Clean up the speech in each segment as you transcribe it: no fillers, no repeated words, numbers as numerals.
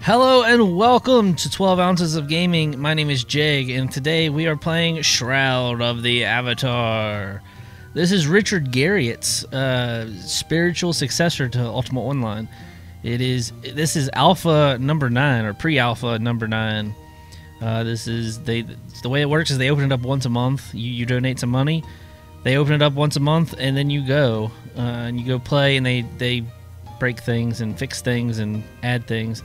Hello and welcome to 12 Ounces of Gaming. My name is Jag, and today we are playing Shroud of the Avatar. This is Richard Garriott's spiritual successor to Ultima Online. This is Alpha number 9 or pre-Alpha number 9. The way it works is they open it up once a month. You donate some money, they open it up once a month, and then you go and you go play, and they break things and fix things and add things.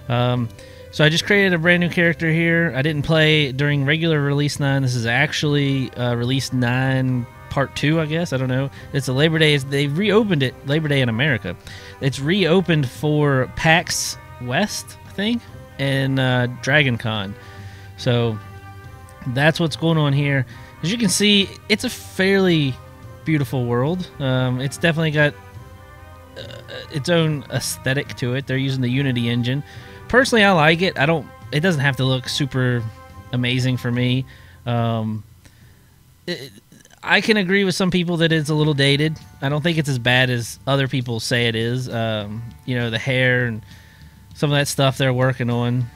So I just created a brand new character here. I didn't play during regular release 9. This is actually release 9 part 2, I guess. I don't know. It's a Labor Day. They reopened it Labor Day in America. It's reopened for PAX West, I think, and Dragon Con. So that's what's going on here. As you can see, it's a fairly beautiful world. It's definitely got its own aesthetic to it. They're using the Unity engine. Personally, I like it. It doesn't have to look super amazing for me. I can agree with some people that it's a little dated. I don't think it's as bad as other people say it is. The hair and some of that stuff they're working on.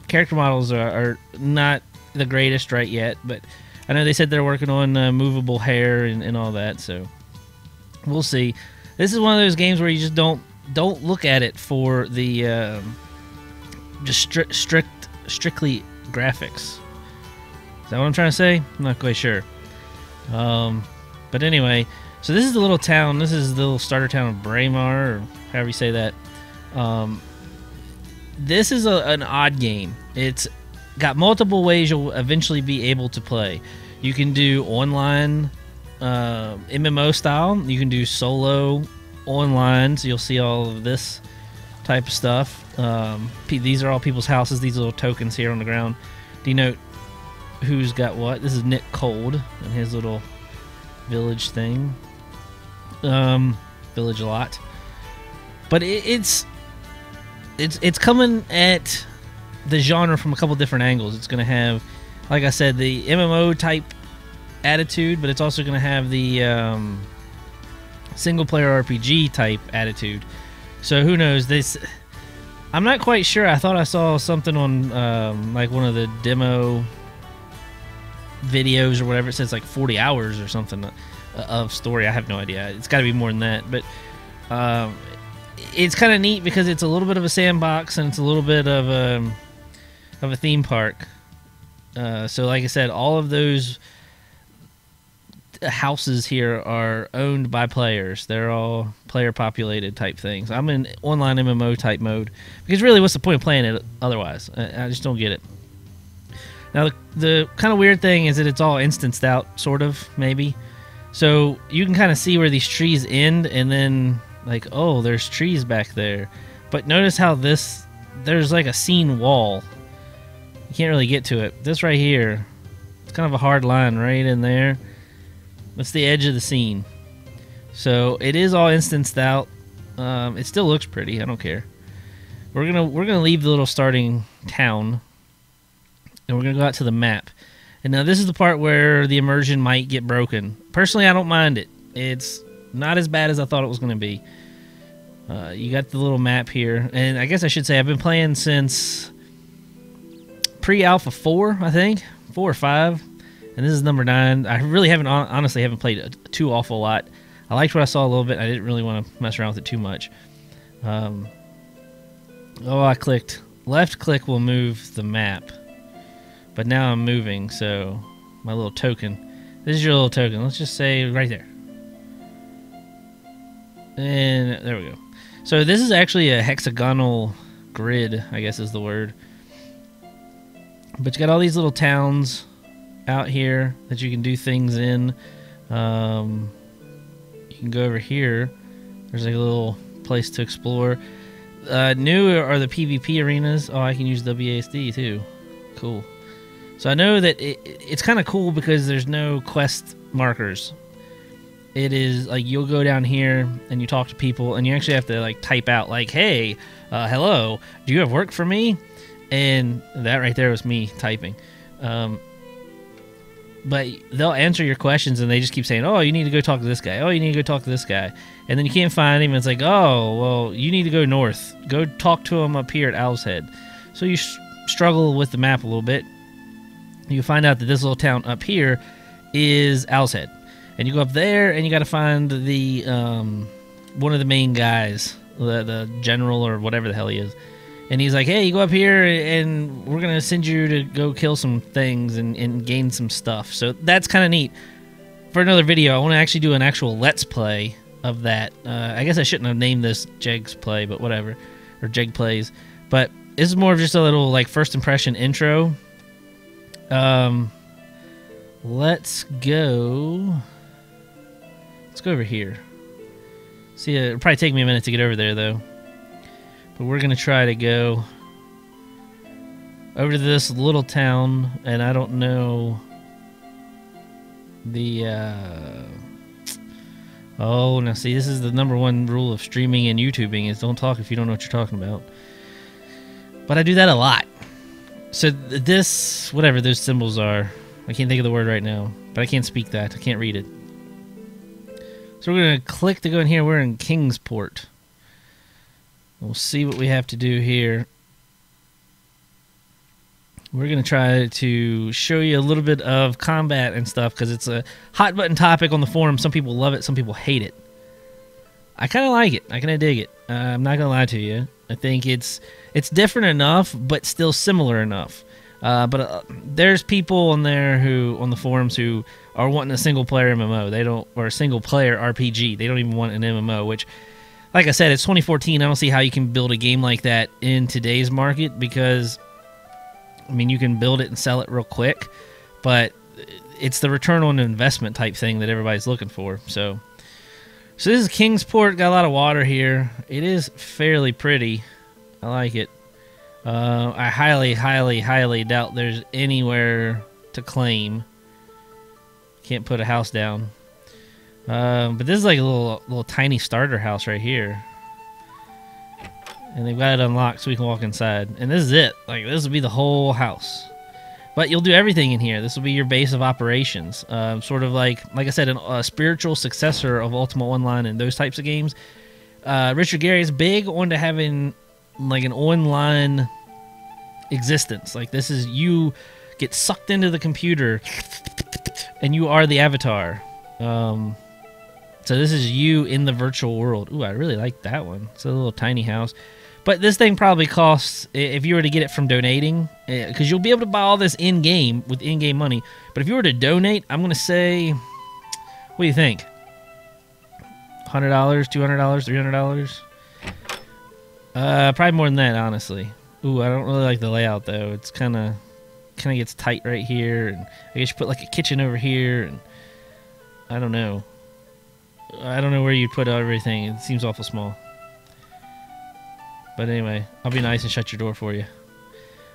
Character models are not the greatest right yet, but I know they said they're working on movable hair and all that, so we'll see. This is one of those games where you just don't look at it for the just strictly graphics. Is that what I'm trying to say? I'm not quite sure. But anyway, so this is the little town. This is the little starter town of Braymar, or however you say that. This is an odd game. It's got multiple ways you'll eventually be able to play. You can do online MMO style. You can do solo online, so you'll see all of this type of stuff. These are all people's houses. These little tokens here on the ground denote who's got what. This is Nick Cold and his little village thing, village lot. But it's coming at the genre from a couple different angles. It's going to have, like I said, the MMO type attitude, but it's also going to have the single player RPG type attitude. So who knows? I'm not quite sure. I thought I saw something on like one of the demo videos or whatever. It says like 40 hours or something of story. I have no idea. It's got to be more than that. But it's kind of neat because it's a little bit of a sandbox and it's a little bit of a theme park. So like I said, all of those houses here are owned by players. They're all player populated type things. I'm in online MMO type mode because really what's the point of playing it otherwise? I just don't get it. Now the kind of weird thing is that it's all instanced out, sort of, maybe. So you can kind of see where these trees end, and then like, oh, there's trees back there. But notice how there's like a scene wall. You can't really get to it. This right here, it's kind of a hard line right in there. That's the edge of the scene. So it is all instanced out. It still looks pretty. I don't care. We're gonna leave the little starting town, and we're gonna go out to the map. And now this is the part where the immersion might get broken. Personally, I don't mind it. It's not as bad as I thought it was gonna be. You got the little map here, and I guess I should say I've been playing since pre-alpha 4, I think, 4 or 5. And this is number 9. I really honestly haven't played too awful lot. I liked what I saw a little bit. I didn't really want to mess around with it too much. I clicked. Left click will move the map. But now I'm moving, so my little token. This is your little token. Let's just say right there. And there we go. So this is actually a hexagonal grid, I guess is the word. But you got all these little towns out here that you can do things in. You can go over here. There's like a little place to explore. New are the PvP arenas. Oh, I can use WASD too. Cool. So I know that it's kind of cool because there's no quest markers. It is like you'll go down here and you talk to people, and you actually have to like type out like, hey, hello, do you have work for me? And that right there was me typing. but they'll answer your questions, and they just keep saying, oh, you need to go talk to this guy. Oh, you need to go talk to this guy. And then you can't find him. And it's like, oh, well, you need to go north. Go talk to him up here at Owl's Head. So you struggle with the map a little bit. You find out that this little town up here is Owl's Head. And you go up there, and you got to find the one of the main guys, the general or whatever the hell he is. And he's like, hey, you go up here, and we're going to send you to go kill some things and gain some stuff. So that's kind of neat. For another video, I want to actually do an actual Let's Play of that. I guess I shouldn't have named this Jeg's Play, but whatever. Or Jeg Plays. But this is more of just a little, like, first impression intro. Let's go... Let's go over here. See, it'll probably take me a minute to get over there, though. But we're going to try to go over to this little town, and I don't know the... Oh, now see, this is the #1 rule of streaming and YouTubing, is don't talk if you don't know what you're talking about. But I do that a lot. So this, whatever those symbols are, I can't think of the word right now, but I can't speak that. I can't read it. So we're going to click to go in here. We're in Kingsport. We'll see what we have to do here. We're going to try to show you a little bit of combat and stuff because it's a hot button topic on the forum. Some people love it. Some people hate it. I kind of like it. I kind of dig it. I'm not going to lie to you. I think it's different enough, but still similar enough. But there's people on there on the forums who are wanting a single player MMO. Or a single player RPG. They don't even want an MMO, which, like I said, it's 2014. I don't see how you can build a game like that in today's market because, I mean, you can build it and sell it real quick, but it's the return on investment type thing that everybody's looking for. So this is Kingsport. Got a lot of water here. It is fairly pretty. I like it. I highly, highly, highly doubt there's anywhere to claim. Can't put a house down. But this is like a little tiny starter house right here. And they've got it unlocked so we can walk inside. And this is it. Like, this will be the whole house. But you'll do everything in here. This will be your base of operations. Sort of like I said, a spiritual successor of Ultima Online and those types of games. Richard Gary is big onto having like an online existence. Like, this is, you get sucked into the computer and you are the avatar. So this is you in the virtual world. Ooh, I really like that one. It's a little tiny house. But this thing probably costs, if you were to get it from donating, because you'll be able to buy all this in-game with in-game money. But if you were to donate, I'm going to say, what do you think? $100, $200, $300? Probably more than that, honestly. Ooh, I don't really like the layout, though. It's kind of gets tight right here. And I guess you put like a kitchen over here. And I don't know. I don't know where you'd put everything. It seems awful small. But anyway, I'll be nice and shut your door for you.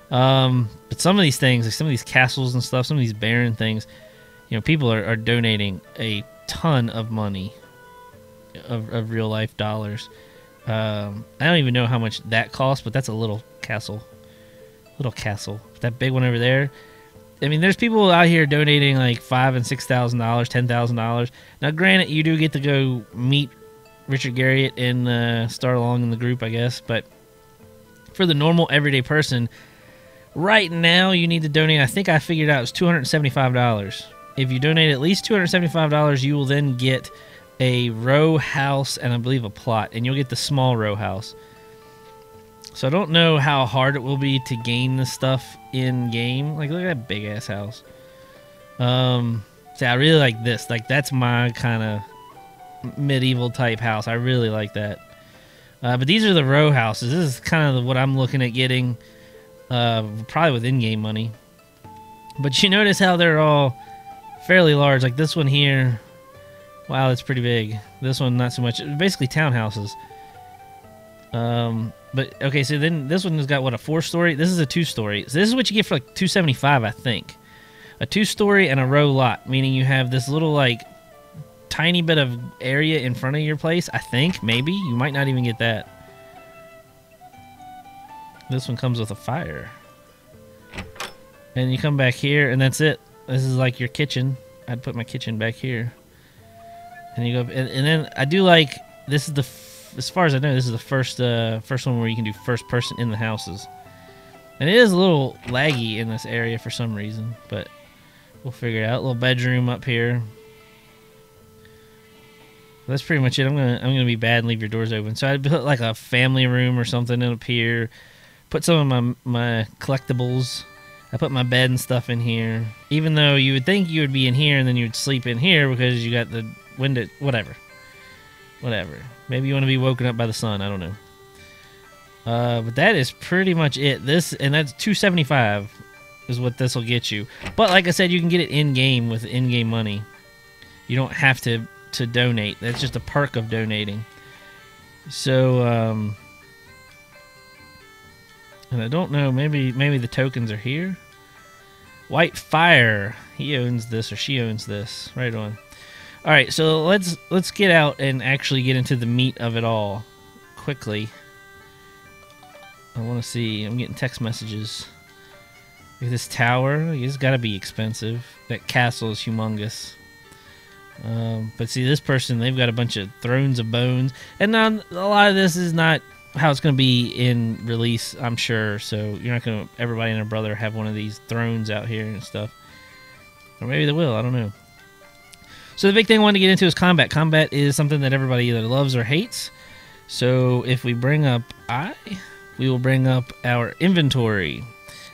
But some of these things, like some of these castles and stuff, some of these barren things, you know, people are donating a ton of money, of real life dollars. I don't even know how much that costs, but that's a little castle. That big one over there. I mean, there's people out here donating like $5,000 and $6,000, $10,000. Now, granted, you do get to go meet Richard Garriott and start along in the group, I guess. But for the normal everyday person, right now you need to donate. I think I figured out it's $275. If you donate at least $275, you will then get a row house and I believe a plot, and you'll get the small row house. So I don't know how hard it will be to gain this stuff in game. Like, look at that big ass house. See, I really like this. Like, that's my kind of medieval type house. I really like that. But these are the row houses. This is kind of what I'm looking at getting, probably with in-game money. But you notice how they're all fairly large. Like this one here. Wow, that's pretty big. This one, not so much. Basically townhouses. But okay, so then this one has got what, a 4-story? This is a 2-story. So this is what you get for like $275, I think. A 2-story and a row lot, meaning you have this little like tiny bit of area in front of your place. I think maybe you might not even get that. This one comes with a fire, and you come back here, and that's it. This is like your kitchen. I'd put my kitchen back here. And you go, and then I do like, this is the, as far as I know, this is the first one where you can do first person in the houses. And it is a little laggy in this area for some reason, but we'll figure it out. A little bedroom up here. That's pretty much it. I'm gonna be bad and leave your doors open. So I'd put like a family room or something up here. Put some of my collectibles. I put my bed and stuff in here. Even though you would think you would be in here and then you would sleep in here because you got the window. Whatever. Maybe you want to be woken up by the sun. I don't know. But that is pretty much it. This, and that's $275 is what this will get you. But like I said, you can get it in game with in-game money. You don't have to donate. That's just a perk of donating. So and I don't know, maybe the tokens are here. White Fire, he owns this or she owns this. Right on. All right, so let's get out and actually get into the meat of it all quickly. I want to see. I'm getting text messages. Look at this tower. It's got to be expensive. That castle is humongous. But see, this person, they've got a bunch of thrones of bones. And now, a lot of this is not how it's going to be in release, I'm sure. So you're not going to, everybody and their brother have one of these thrones out here and stuff. Or maybe they will. I don't know. So the big thing I wanted to get into is combat. Combat is something that everybody either loves or hates. So if we bring up we will bring up our inventory,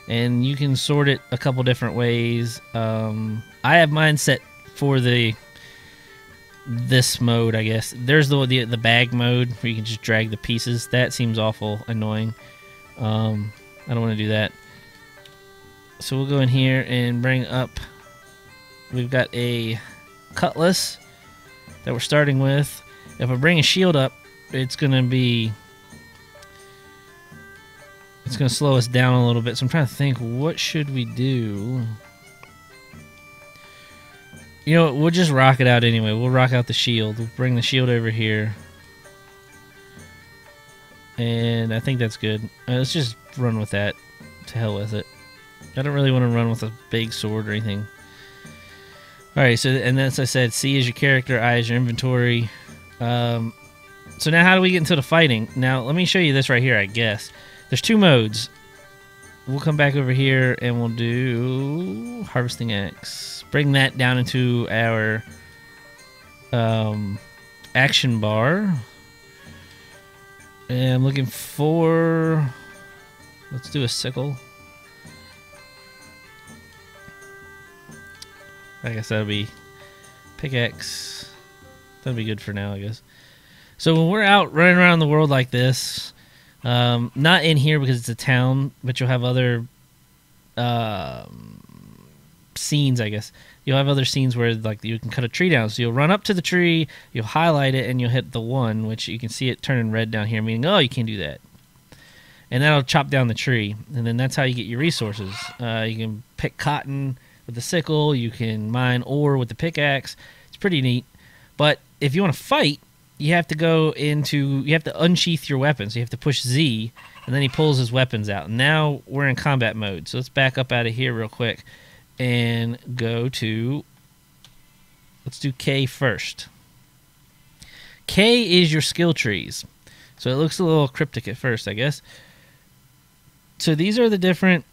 and you can sort it a couple different ways. I have mine set for this mode, I guess. There's the bag mode where you can just drag the pieces. That seems awful annoying. I don't want to do that. So we'll go in here and bring up. We've got a cutlass that we're starting with. If I bring a shield up, it's gonna slow us down a little bit. So I'm trying to think, what should we do? You know what, we'll just rock it out anyway. We'll rock out the shield. We'll bring the shield over here. And I think that's good. Let's just run with that. To hell with it. I don't really want to run with a big sword or anything. Alright, so, and as I said, C is your character, I is your inventory. So now how do we get into the fighting? Now, let me show you this right here, I guess. There's two modes. We'll come back over here and we'll do Harvesting Axe. Bring that down into our action bar. And I'm looking for... Let's do a sickle. I guess that'll be pickaxe. That'll be good for now, I guess. So when we're out running around the world like this, not in here because it's a town, but you'll have other scenes, I guess. You'll have other scenes where like you can cut a tree down. So you'll run up to the tree, you'll highlight it, and you'll hit the 1, which you can see it turning red down here, meaning, oh, you can't do that. And that'll chop down the tree. And then that's how you get your resources. You can pick cotton with the sickle. You can mine ore with the pickaxe. It's pretty neat. But if you want to fight, you have to unsheath your weapons. So you have to push Z, and then he pulls his weapons out. And now we're in combat mode. So let's back up out of here real quick and go to, let's do K first. K is your skill trees. So it looks a little cryptic at first, I guess. So these are the different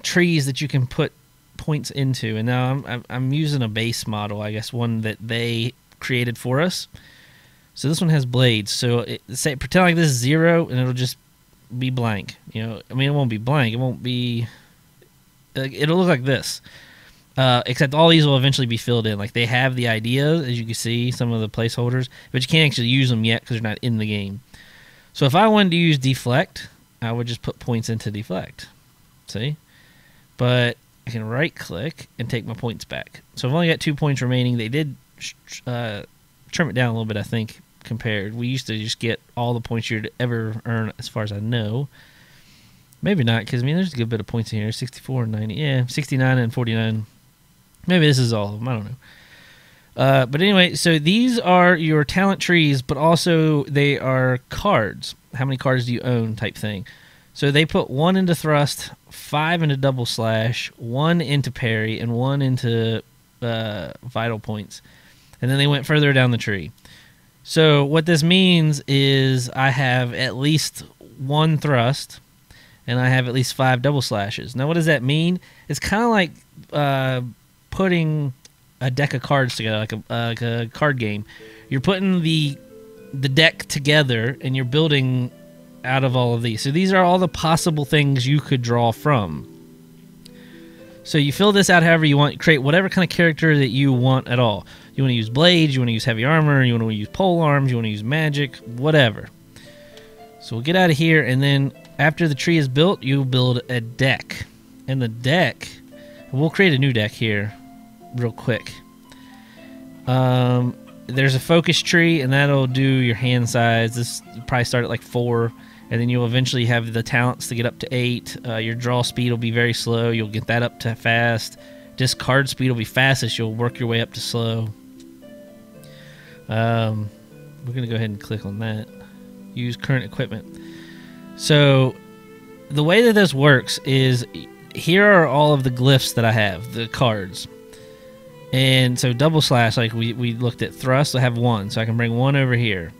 trees that you can put points into. And now I'm using a base model, I guess, one that they created for us. So this one has blades. So pretend like this is 0, and it'll just be blank. You know, I mean, it won't be blank. It won't be. It'll look like this. Except all these will eventually be filled in. Like they have the idea, as you can see, some of the placeholders, but you can't actually use them yet because they're not in the game. So if I wanted to use deflect, I would just put points into deflect. See? But I can right click and take my points back. So I've only got 2 points remaining. They did trim it down a little bit, I think, compared. We used to just get all the points you'd ever earn, as far as I know. Maybe not, because I mean, there's a good bit of points in here. 64 and 90. Yeah, 69 and 49. Maybe this is all of them. I don't know. But anyway, so these are your talent trees, but also they are cards. How many cards do you own type thing. So they put 1 into thrust, 5 into double slash, 1 into parry, and 1 into vital points. And then they went further down the tree. So what this means is I have at least 1 thrust, and I have at least 5 double slashes. Now what does that mean? It's kind of like putting a deck of cards together, like a card game. You're putting the deck together, and you're building out of all of these. So these are all the possible things you could draw from. So you fill this out however you want. Create whatever kind of character that you want at all. You want to use blades, you want to use heavy armor, you want to use pole arms, you want to use magic, whatever. So we'll get out of here, and then after the tree is built, you build a deck. And the deck, we'll create a new deck here real quick. There's a focus tree, and that'll do your hand size. This will probably start at like 4, and then you'll eventually have the talents to get up to 8. Your draw speed will be very slow. You'll get that up to fast. Discard speed will be fastest. You'll work your way up to slow. We're going to go ahead and click on that. Use current equipment. So the way that this works is here are all of the glyphs that I have, the cards. And so double slash, like we looked at thrust, I have 1, so I can bring 1 over here.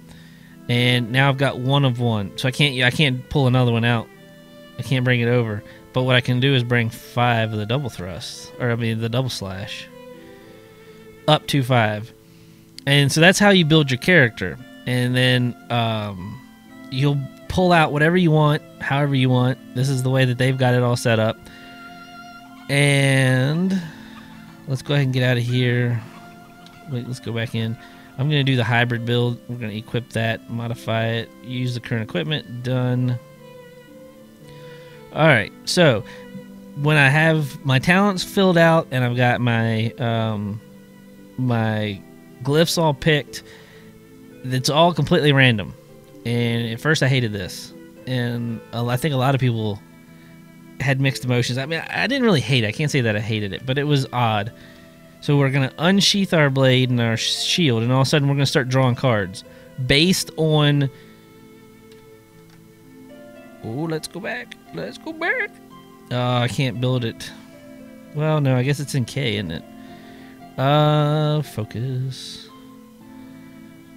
And now I've got 1 of 1, so I can't pull another one out. I can't bring it over. But what I can do is bring 5 of the double thrust, or I mean the double slash, up to 5. And so that's how you build your character. And then you'll pull out whatever you want, however you want. This is the way that they've got it all set up. And let's go ahead and get out of here. Wait, let's go back in. I'm going to do the hybrid build. We're going to equip that, modify it, use the current equipment. Done. Alright, so when I have my talents filled out and I've got my my glyphs all picked, it's all completely random. And at first I hated this. And I think a lot of people had mixed emotions. I mean, I didn't really hate it. I can't say that I hated it, but it was odd. So we're going to unsheath our blade and our shield, and all of a sudden we're going to start drawing cards based on... Oh, let's go back. Let's go back. Oh, I can't build it. Well, no, I guess it's in K, isn't it? Focus.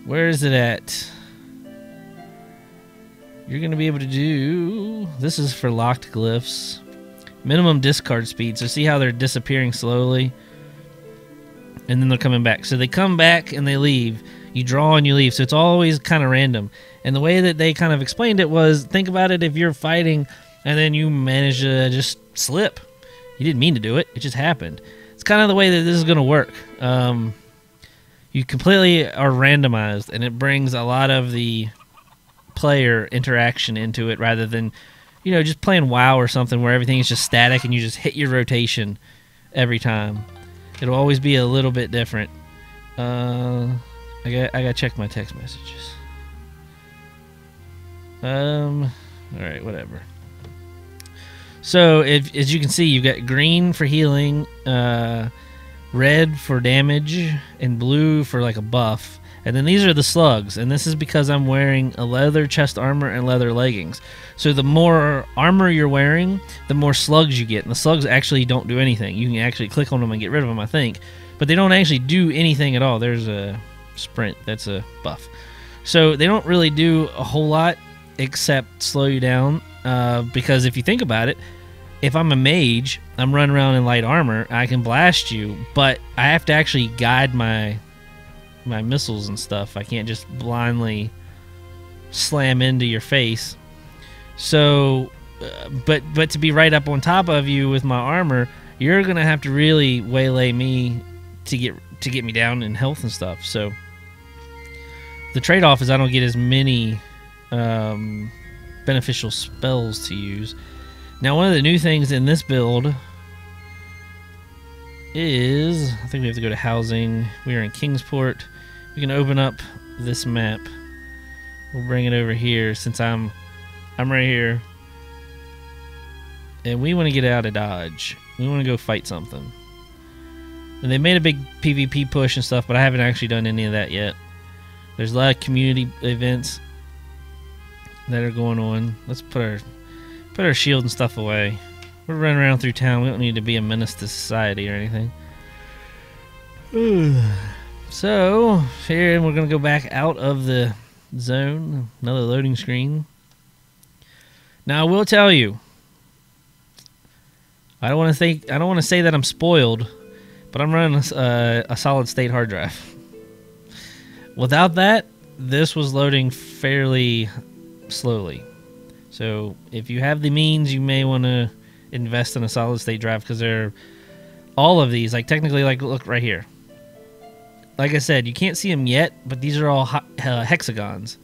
Where is it at? You're going to be able to do... This is for locked glyphs. Minimum discard speed. So see how they're disappearing slowly? And then they're coming back. So they come back and they leave. You draw and you leave. So it's always kind of random. And the way that they kind of explained it was, think about it if you're fighting and then you manage to just slip. You didn't mean to do it. It just happened. It's kind of the way that this is going to work. You completely are randomized, and it brings a lot of the player interaction into it rather than, you know, just playing WoW or something where everything is just static and you just hit your rotation every time. It'll always be a little bit different. I gotta check my text messages. Alright, whatever. So, as you can see, you've got green for healing, red for damage, and blue for like a buff. And then these are the slugs, and this is because I'm wearing a leather chest armor and leather leggings. So the more armor you're wearing, the more slugs you get. And the slugs actually don't do anything. You can actually click on them and get rid of them, I think. But they don't actually do anything at all. There's a sprint. That's a buff. So they don't really do a whole lot except slow you down. Because if you think about it, if I'm a mage, I'm running around in light armor, I can blast you, but I have to actually guide my missiles and stuff. I can't just blindly slam into your face. So, but to be right up on top of you with my armor, you're gonna have to really waylay me to get me down in health and stuff. So the trade-off is I don't get as many beneficial spells to use. Now, one of the new things in this build is, I think we have to go to housing. We are in Kingsport. We can open up this map. We'll bring it over here since I'm right here. And we want to get out of Dodge. We want to go fight something. And they made a big PvP push and stuff, but I haven't actually done any of that yet. There's a lot of community events that are going on. Let's put our Put our shield and stuff away. We're running around through town. We don't need to be a menace to society or anything. So, here we're going to go back out of the zone. Another loading screen. Now, I will tell you, I don't want to say that I'm spoiled, but I'm running a solid state hard drive. Without that, this was loading fairly slowly. So if you have the means, you may want to invest in a solid state drive, because they're all of these, like technically, like look right here. Like I said, you can't see them yet, but these are all hexagons.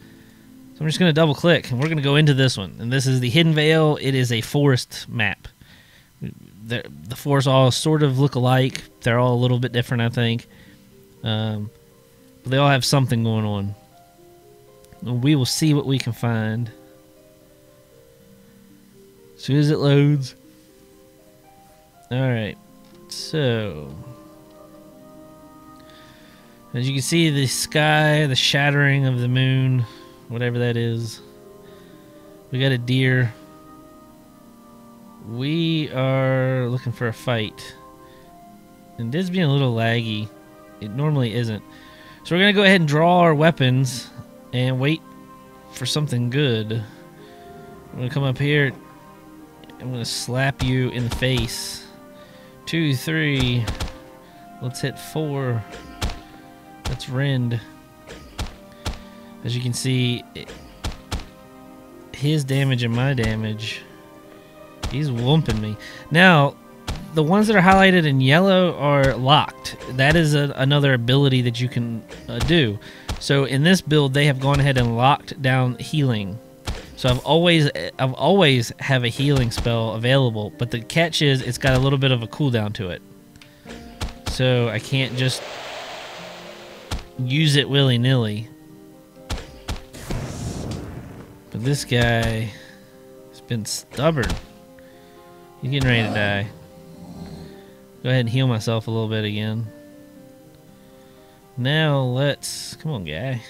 So I'm just going to double click, and we're going to go into this one. And this is the Hidden Vale. It is a forest map. The forests all sort of look alike. They're all a little bit different, I think. But they all have something going on. And we will see what we can find as soon as it loads. Alright, so as you can see, the sky, the shattering of the moon, whatever that is. We got a deer. We are looking for a fight. And this being a little laggy. It normally isn't. So we're going to go ahead and draw our weapons and wait for something good. I'm going to come up here. I'm going to slap you in the face. 2, 3. Let's hit 4. Let's rend. As you can see, his damage and my damage. He's whooping me. Now, the ones that are highlighted in yellow are locked. That is another ability that you can do. So in this build, they have gone ahead and locked down healing. So I've always have a healing spell available, but the catch is it's got a little bit of a cooldown to it. So I can't just use it willy-nilly. But this guy has been stubborn. He's getting ready to die. Go ahead and heal myself a little bit again. Now let's... Come on, guy.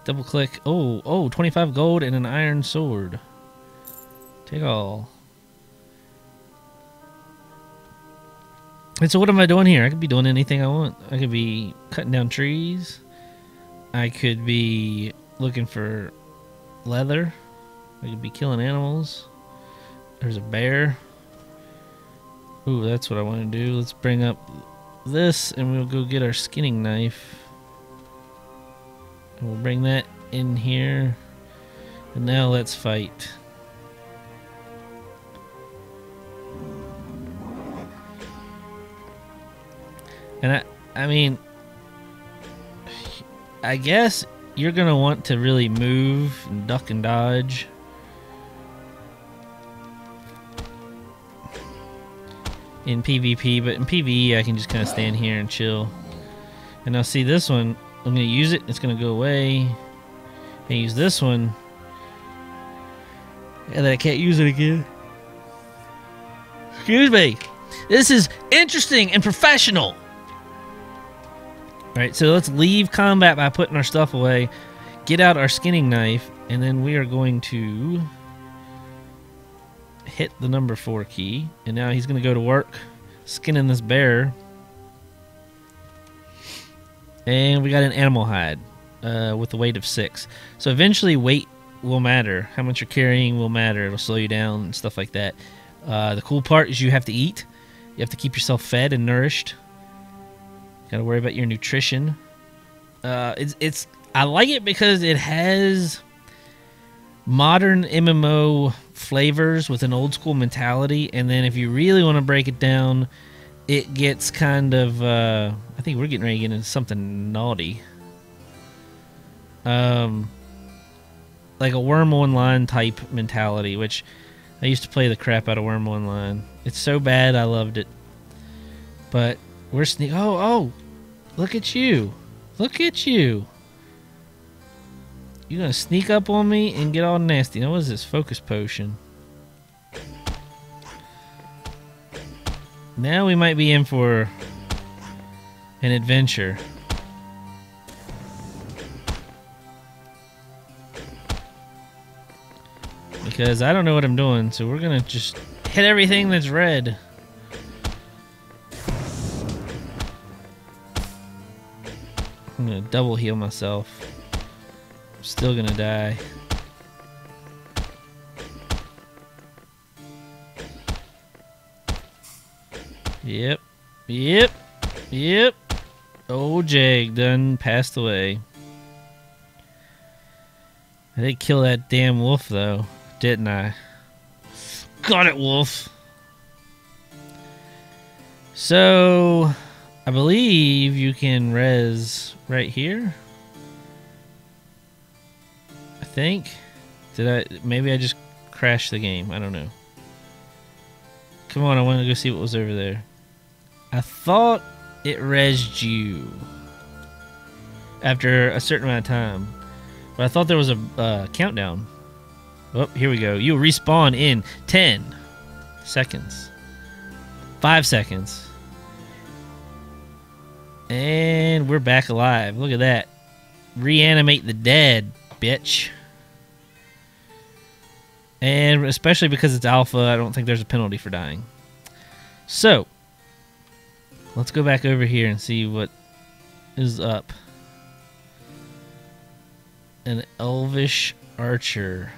Double click. Oh, 25 gold and an iron sword. Take all. And so what am I doing here? I could be doing anything I want. I could be cutting down trees. I could be looking for leather. I could be killing animals. There's a bear. Ooh, that's what I want to do. Let's bring up this and we'll go get our skinning knife. And we'll bring that in here. And now let's fight. And I mean, I guess you're going to want to really move and duck and dodge. In PvP, but in PvE I can just kind of stand here and chill. And now see this one, I'm going to use it, it's going to go away. And use this one, and then I can't use it again. Excuse me. This is interesting and professional. Alright, so let's leave combat by putting our stuff away. Get out our skinning knife, and then we are going to hit the number 4 key, and now he's going to go to work skinning this bear. And we got an animal hide with a weight of 6. So eventually weight will matter. How much you're carrying will matter. It'll slow you down and stuff like that. The cool part is you have to eat. You have to keep yourself fed and nourished. Got to worry about your nutrition. I like it because it has modern MMO flavors with an old school mentality, and then if you really want to break it down, it gets kind of I think we're getting ready to get into something naughty, like a Worm Online type mentality, which I used to play the crap out of Worm Online. It's so bad I loved it. But we're oh, look at you, you're gonna sneak up on me and get all nasty. Now what is this? Focus potion. Now we might be in for an adventure. Because I don't know what I'm doing, so we're gonna just hit everything that's red. I'm gonna double heal myself. I'm still gonna die. Yep. Yep. Yep. Old Jag done passed away. I did kill that damn wolf though, didn't I? Got it, wolf. So, I believe you can res right here. I think. Maybe I just crashed the game. I don't know. Come on, I want to go see what was over there. I thought it resed you after a certain amount of time. But I thought there was a countdown. Oh, here we go. You respawn in 10 seconds. 5 seconds. And we're back alive. Look at that. Reanimate the dead, bitch. And especially because it's alpha, I don't think there's a penalty for dying. So, let's go back over here and see what is up. An elvish archer.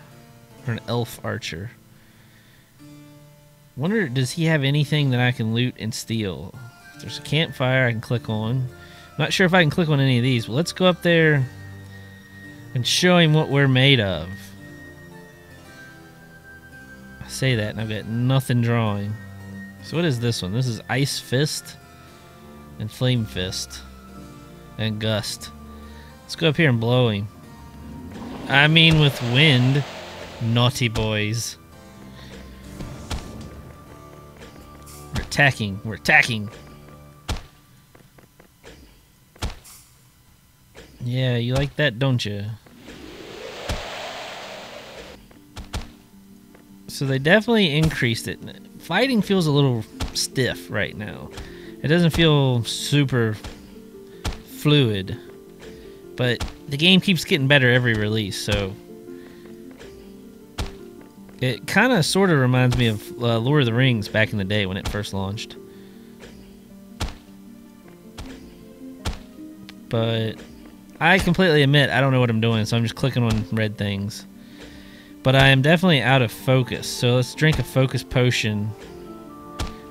Or an elf archer. Wonder, does he have anything that I can loot and steal? There's a campfire I can click on. Not sure if I can click on any of these, but let's go up there and show him what we're made of. I say that and I've got nothing drawing. So what is this one? This is Ice Fist and Flame Fist and Gust. Let's go up here and blow him. I mean with wind. Naughty boys. We're attacking. We're attacking. Yeah, you like that, don't you? So they definitely increased it. Fighting feels a little stiff right now. It doesn't feel super fluid. But the game keeps getting better every release, so... It kind of sort of reminds me of Lord of the Rings back in the day when it first launched. But I completely admit I don't know what I'm doing, so I'm just clicking on red things. But I am definitely out of focus, so let's drink a focus potion.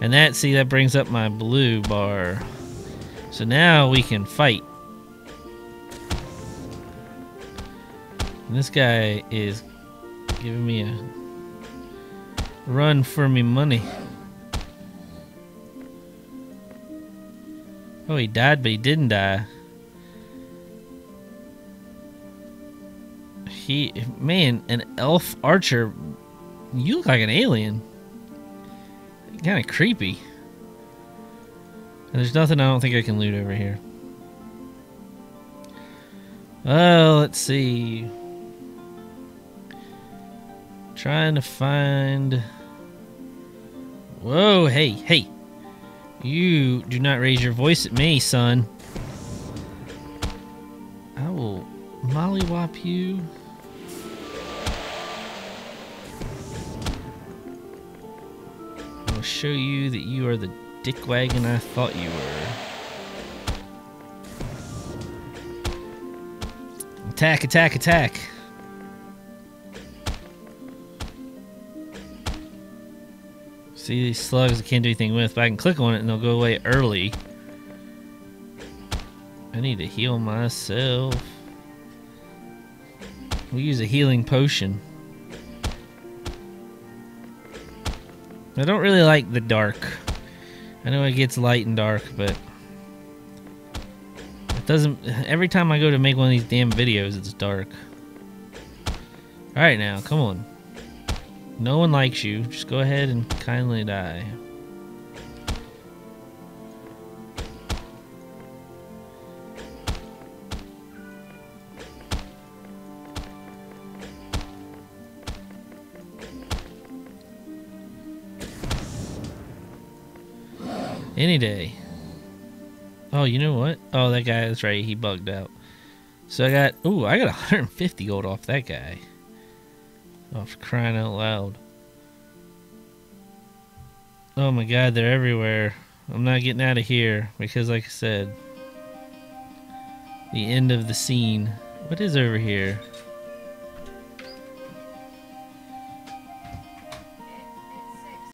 And that, see, that brings up my blue bar. So now we can fight. And this guy is giving me a run for me money. Oh, he died, but he didn't die. Man, an elf archer. You look like an alien. Kind of creepy. And there's nothing I don't think I can loot over here. Oh, let's see. Trying to find... Whoa, hey, hey. You do not raise your voice at me, son. I will mollywop you. I will show you that you are the dickwagon I thought you were. Attack, attack, attack. See these slugs I can't do anything with, but I can click on it and they'll go away early. I need to heal myself. We'll use a healing potion. I don't really like the dark. I know it gets light and dark, but it doesn't. Every time I go to make one of these damn videos, it's dark. Alright now, come on. No one likes you. Just go ahead and kindly die. Any day. Oh, you know what? Oh, that guy, that's right. He bugged out. So I got 150 gold off that guy. Oh, for crying out loud. Oh my god, they're everywhere. I'm not getting out of here because, like I said, the end of the scene. What is over here?